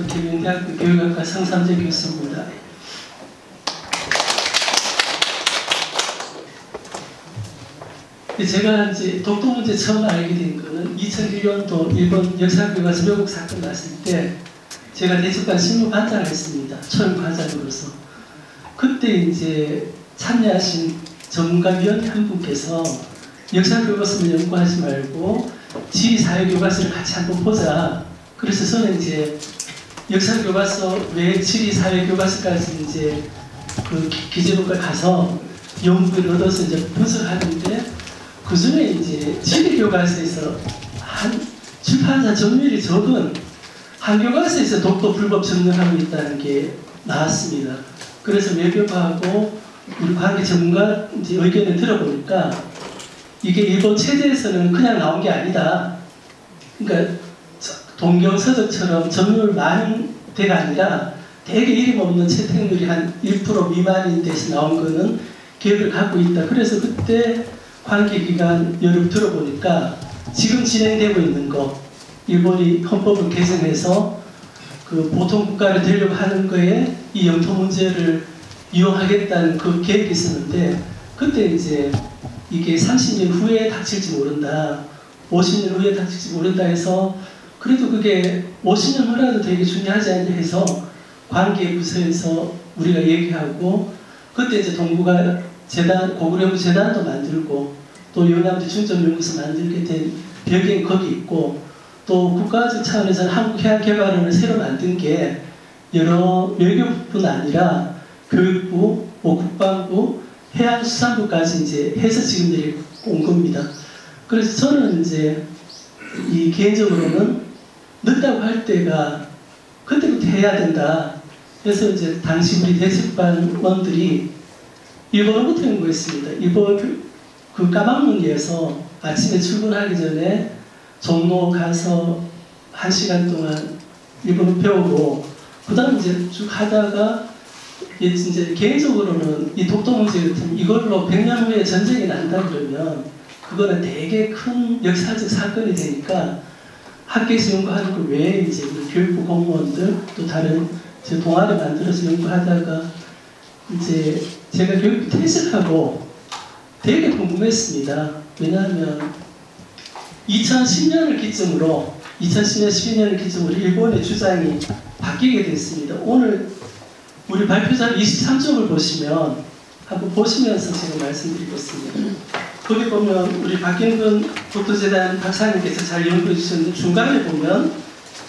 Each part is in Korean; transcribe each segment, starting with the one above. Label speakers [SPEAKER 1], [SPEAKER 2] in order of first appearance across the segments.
[SPEAKER 1] 대명대학교 교육학과 성삼재 교수입니다. 제가 이제 독도 문제 처음 알게 된 거는 2001년도 일본 역사교과서 왜곡 사건 났을 때 제가 대법관 실무반장을 했습니다. 초연과장으로서. 그때 이제 참여하신 전문가위원 한 분께서 역사교과서만 연구하지 말고 지리사회교과서를 같이 한번 보자. 그래서 저는 이제 역사교과서 외 지리사회교과서까지 이제 그 기재부과 가서 연구를 얻어서 이제 분석하는데 그 중에 이제 지리교과서에서 한 출판사 점유율이 적은 한 교과서에서 독도 불법 점령하고 있다는 게 나왔습니다. 그래서 외교부하고 우리 관계 전문가 이제 의견을 들어보니까 이게 일본 체제에서는 그냥 나온 게 아니다. 그러니까 동경서적처럼 점유율 많은 데가 아니라 되게 이름 없는 채택률이 한 1% 미만인 데서 나온 거는 계획을 갖고 있다. 그래서 그때 관계기관 여러 들어보니까 지금 진행되고 있는 거 일본이 헌법을 개정해서 그 보통 국가를 되려고 하는 거에 이 영토 문제를 이용하겠다는 그 계획이 있었는데 그때 이제 이게 30년 후에 닥칠지 모른다 50년 후에 닥칠지 모른다 해서 그래도 그게 50년 후라도 되게 중요하지 않냐 해서 관계부서에서 우리가 얘기하고 그때 이제 동북아 재단, 고구려연구재단도 만들고 또 연암대 중점연구소 만들게 된 배경이 거기 있고 또 국가적 차원에서는 한국해양개발원을 새로 만든 게 여러 외교부뿐 아니라 교육부, 국방부, 해양수산부까지 이제 해서 지금 온 겁니다. 그래서 저는 이제 이 개인적으로는 늦다고 할 때가 그때부터 해야 된다. 그래서 이제 당시 우리 대책반원들이 일본어부터 연구했습니다. 일본 그 까막문리에서 아침에 출근하기 전에 종로 가서 1시간 동안 일본어 배우고 그 다음 이제 쭉 하다가 이제 개인적으로는 이 독도 문제 같은 이걸로 100년 후에 전쟁이 난다 그러면 그거는 되게 큰 역사적 사건이 되니까 학교에서 연구하는 거 외에 이제 우리 교육부 공무원들 또 다른 동아리 만들어서 연구하다가 이제 제가 교육부 퇴직하고 되게 궁금했습니다. 왜냐하면 2010년을 기점으로 2010년, 12년을 기점으로 일본의 주장이 바뀌게 됐습니다. 오늘 우리 발표자 23쪽을 보시면 한번 보시면서 제가 말씀드리겠습니다. 거기 보면 우리 박경근 독도재단 박사님께서 잘 연구해 주셨는데 중간에 보면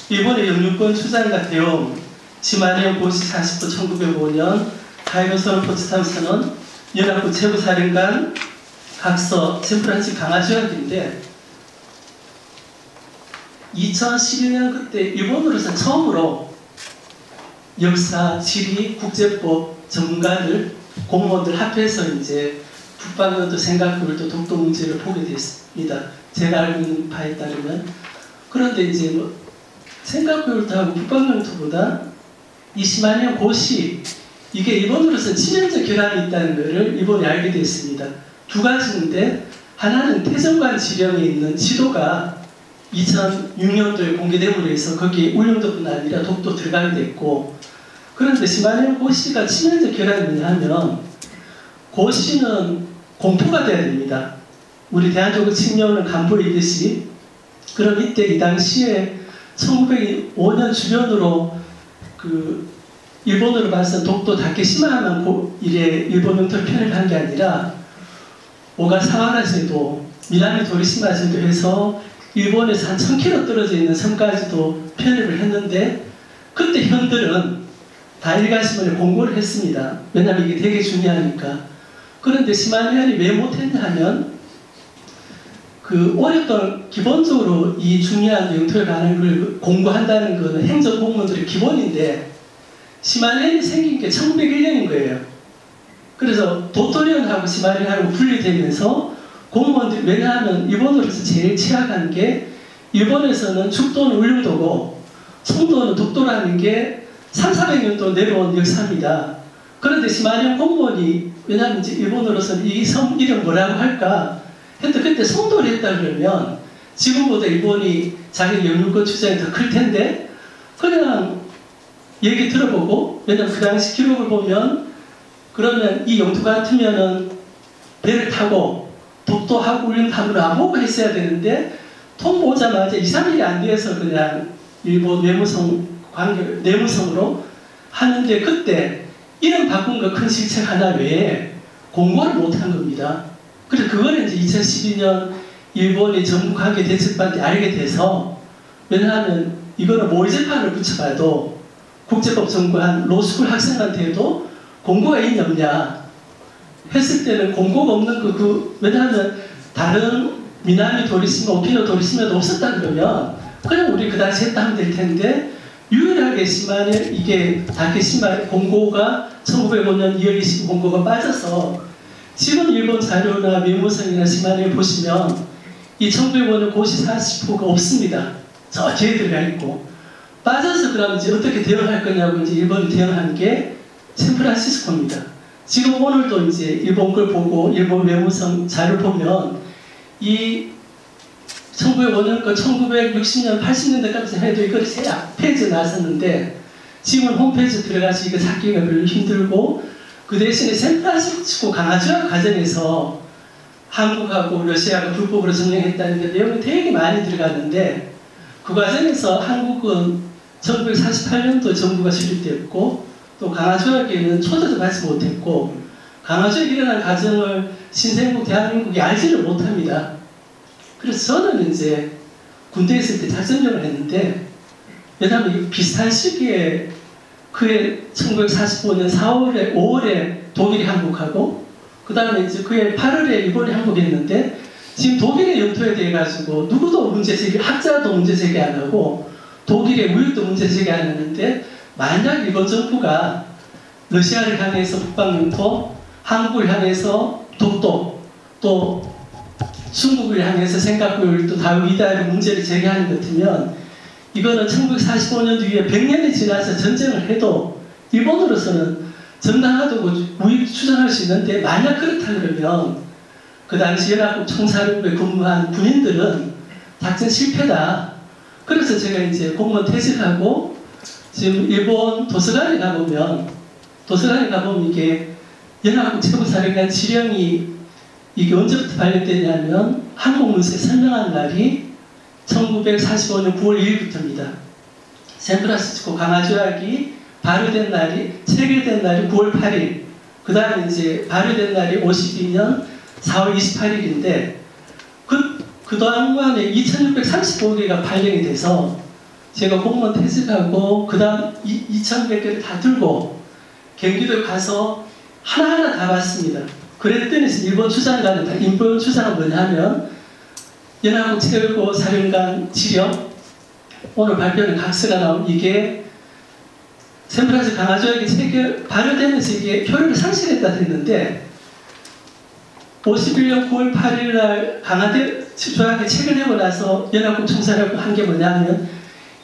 [SPEAKER 1] 일본의 영유권 주장과 대응 시마네오 고시 40부 1905년 타이거 선언 포츠담 선언 연합국 최고사령관 각서 샌프란시스코 강화조약인데 2011년 그때 일본으로서 처음으로 역사, 지리, 국제법 전문가들, 공무원들 합해서 이제 북방연도 생각을 또 독도 문제를 보게 됐습니다. 제가 알고 있는 바에 따르면. 그런데 이제 뭐 생각교육도 하고 북방연도보다 이 시마네오 고시 이게 일본으로서 치명적 결함이 있다는 것을 일본이 알게 됐습니다. 두 가지인데 하나는 태정관 지령에 있는 지도가 2006년도에 공개됨으로 해서 거기에 울릉도뿐 아니라 독도 들어가게 됐고 그런데 시마네오 고시가 치명적 결함이 뭐냐면 고시는 공포가 돼야 됩니다. 우리 대한민국 칙령은 간부이듯이 그럼 이때 이 당시에 1905년 주변으로 그 일본으로 봐서 독도 다케시마만 이래 일본 영토를 편입한 게 아니라 오가사와라 제도, 미나미 도리시마 제도 해서 일본에서 한 1000km 떨어져 있는 섬까지도 편입을 했는데 그때 현들은 다 일가심을 공고를 했습니다. 왜냐하면 이게 되게 중요하니까. 그런데 시마네오이 왜 못했냐 하면 그 어렵던 기본적으로 이 중요한 영토에 관한 걸 공고한다는 것은 행정공무원들의 기본인데 시마네오이 생긴 게 1901년인 거예요. 그래서 도토리온하고 시마네오이하고 분리되면서 공무원들이 왜냐하면 일본으로서 제일 취약한 게 일본에서는 죽도는 울릉도고 청도는 독도라는 게 300~400년도 내려온 역사입니다. 그런데 시마네오 공무원이 왜냐하면 이제 일본으로서는 이 섬 이름 뭐라고 할까 했는데 그때 송도를 했다 그러면 지금보다 일본이 자기 영유권 주장이 더 클 텐데 그냥 얘기 들어보고, 왜냐면 그 당시 기록을 보면 그러면 이 영토 같으면은 배를 타고 독도하고 울림함으로 안 보고 했어야 되는데 통보자마자 2, 3일이 안 돼서 그냥 일본 내무성으로 하는데 그때 이름 바꾼 거 큰 실책 하나 외에 공고를 못한 겁니다. 그래서 그거는 이제 2012년 일본이 정부관계 대책반 때 알게 돼서 왜냐하면 이거는 모의재판을 붙여봐도 국제법 전공한 로스쿨 학생한테도 공고가 있냐 없냐 했을 때는 공고가 없는 왜냐하면 다른 미나미 도리시마, 오키노 도리시마도 없었다 그러면 그냥 우리 그 당시 했다 하면 될 텐데 유일하게 시마네 이게 다케시마 공고가 1905년 2월 29일 공고가 빠져서 지금 일본 자료나 메모성이나 시마네 보시면 이 1905년 고시 40호가 없습니다. 저 뒤에 들어가 있고 빠져서 그러면 이제 어떻게 대응할 거냐고 이제 일본이 대응한 게 샌프란시스코입니다. 지금 오늘도 이제 일본 걸 보고 일본 외무성 자료 보면 이 1905년 거 1960년 80년대까지 해도 이걸 세 페이지 나왔었는데 지금은 홈페이지 들어가서 이거 찾기가 별로 힘들고 그 대신에 샌프란시스코 강화조약 과정에서 한국하고 러시아가 불법으로 점령했다는 내용이 되게 많이 들어갔는데 그 과정에서 한국은 1948년도 정부가 수립되었고 또 강화조약에는 초대도 받지 못했고 강화조약이 일어난 과정을 신생국 대한민국이 알지를 못합니다. 그래서 저는 이제 군대에 있을 때 작전병을 했는데 왜냐하면 비슷한 시기에 그해 1945년 4월에 5월에 독일이 항복하고 그 다음에 이제 그해 8월에 일본이 항복했는데 지금 독일의 영토에 대해 가지고 누구도 문제 제기, 학자도 문제 제기 안 하고 독일의 무역도 문제 제기 안 하는데 만약 일본 정부가 러시아를 향해서 북방영토, 한국을 향해서 독도, 또 중국을 향해서 생각을 또 다 위다의 문제를 제기하는 것 같으면 이거는 1945년 뒤에 100년이 지나서 전쟁을 해도 일본으로서는 정당하다고 우익 추정할 수 있는데 만약 그렇다 그러면 그 당시 연합국 총사령부에 근무한 군인들은 작전 실패다. 그래서 제가 이제 공무원 퇴직하고 지금 일본 도서관에 가보면 이게 연합국 최고사령관 지령이 이게 언제부터 발령됐냐면 한국문서에 설명한 날이 1945년 9월 2일부터입니다. 샌프란시스코 강화조약이 발효된 날이 체결된 날이 9월 8일. 그 다음에 이제 발효된 날이 52년 4월 28일인데 그 동안에 2635개가 발령이 돼서 제가 공무원 퇴직하고 그 다음 2100개를 다 들고 경기도에 가서 하나하나 다 봤습니다. 그랬더니 일본 주장은 뭐냐면 연합국 최고 사령관 지령 오늘 발표는 각서가 나온 이게 샌프란시스코 강화조약이 발효되면서 이게 효력을 상실했다 했는데 51년 9월 8일 날 조약이 체결되고 나서 연합국 총사라고 한 게 뭐냐면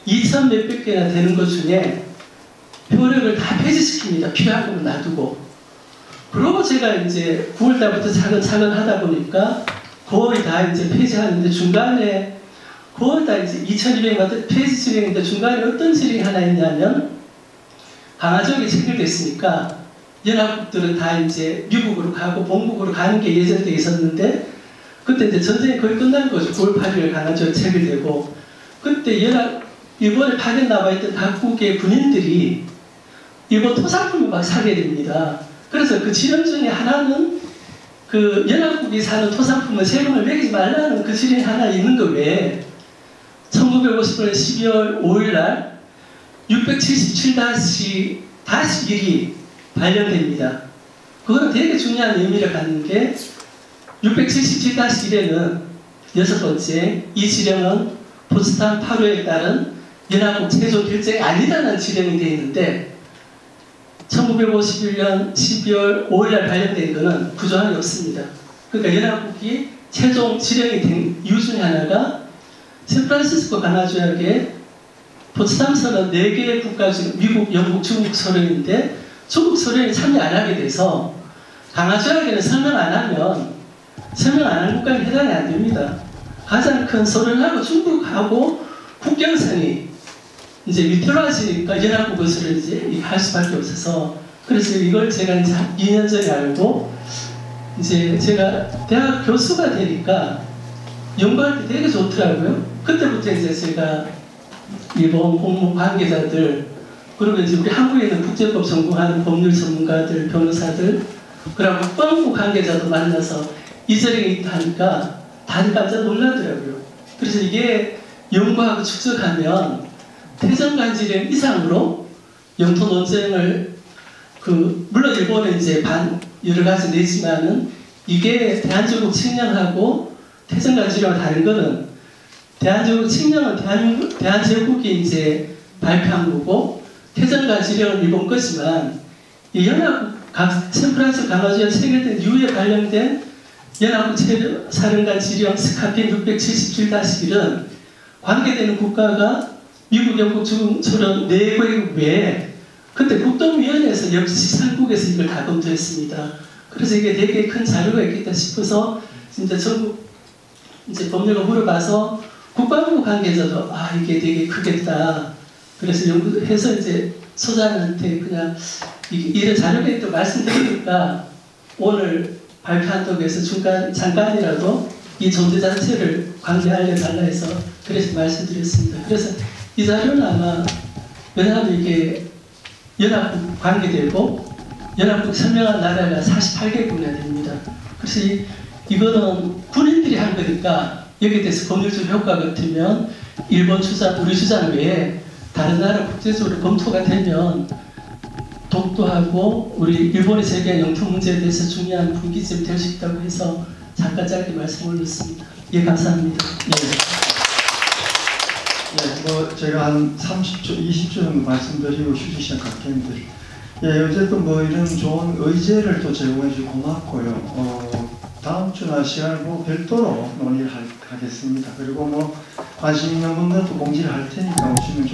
[SPEAKER 1] 2,000 몇백 개나 되는 것 중에 효력을 다 폐지시킵니다. 필요한 것만 놔두고. 그러고 제가 이제 9월 달부터 차근차근 하다 보니까 거의 다 이제 폐지하는데 중간에 거의 다 이제 2,200만 폐지 지령인데 중간에 어떤 지령이 하나 있냐면 강화조약이 체결됐으니까 연합국들은 다 이제 미국으로 가고 본국으로 가는 게 예정되어 있었는데 그때 이제 전쟁이 거의 끝난 거죠. 9월 8일 강화조약이 체결되고 그때 일본에 파견 나와 있던 각국의 군인들이 일본 토상품을 막 사게 됩니다. 그래서 그 지령 중에 하나는 그 연합국이 사는 토상품은 세금을 매기지 말라는 그 지령이 하나 있는 거 외에 1950년 12월 5일 날 677-1이 발령됩니다. 그거는 되게 중요한 의미를 갖는 게 677-1에는 여섯 번째 이 지령은 포츠담 8호에 따른 연합국 제조 결정이 아니다라는 지령이 되어 있는데 1951년 12월 5일날 발령된 것은 부조항이 없습니다. 그러니까 연합국이 최종 지령이 된 이유 중에 하나가 샌프란시스코 강화조약에 포츠담선은 4개의 국가 중 미국, 영국, 중국, 소련인데 중국, 소련이 참여 안 하게 돼서 강화조약에는 설명 안 한 국가는 해당이 안 됩니다. 가장 큰 소련하고 중국하고 국경선이 이제 위태로워지니까 연합국어수를 이제 할 수밖에 없어서, 그래서 이걸 제가 이제 한 2년 전에 알고, 이제 제가 대학 교수가 되니까 연구할 때 되게 좋더라고요. 그때부터 이제 제가 일본 공무 관계자들, 그리고 이제 우리 한국에 있는 국제법 전공하는 법률 전문가들, 변호사들, 그리고 국방부 관계자도 만나서 이재령이 있다 하니까 다들 깜짝 놀라더라고요. 그래서 이게 연구하고 축적하면 태전간지령 이상으로 영토 논쟁을 물론 일본은 이제 여러 가지 내지만은 이게 대한제국 칙령하고 태전간지령과 다른 거는 대한제국 칙령은 대한제국이 이제 발표한 거고 태전간지령은 일본 거지만 이 연합국 샌프란시스코 강화도에 체결된 이후에 발령된 연합국 사령관 지령 스카핀 677-1은 관계되는 국가가 미국, 영국, 중국, 소련 4개국 외에 그때 국동위원회에서 역시 삼국에서 이걸 다 검토했습니다. 그래서 이게 되게 큰 자료가 있겠다 싶어서 진짜 전국 이제 법률가 물어봐서 국방부 관계자도 이게 되게 크겠다. 그래서 연구해서 이제 소장한테 그냥 이런 자료가 있다고 말씀드리니까 오늘 발표한다고 해서 잠깐이라도 이 존재 자체를 관계 알려달라 해서 그래서 말씀드렸습니다. 그래서 이 자료는 아마 왜냐하면 이게 연합국 관계되고 연합국 설명한 나라가 48개국이나 됩니다. 그래서 이거는 군인들이 한 거니까 여기에 대해서 법률적 효과 같으면 일본 주장, 우리 주장 외에 다른 나라 국제적으로 검토가 되면 독도하고 우리 일본의 세계한 영토 문제에 대해서 중요한 분기점이 될 수 있다고 해서 잠깐 짧게 말씀 올렸습니다. 예, 감사합니다.
[SPEAKER 2] 뭐 제가 한 30초, 20초 정도 말씀드리고 휴지 시간 갖겠는데, 어쨌든 뭐 이런 좋은 의제를 또 제공해 주고 고맙고요. 다음 주나 시간을 보고 별도로 논의를 하겠습니다. 그리고 뭐 관심 있는 분들도 공지를 할 테니까 오시면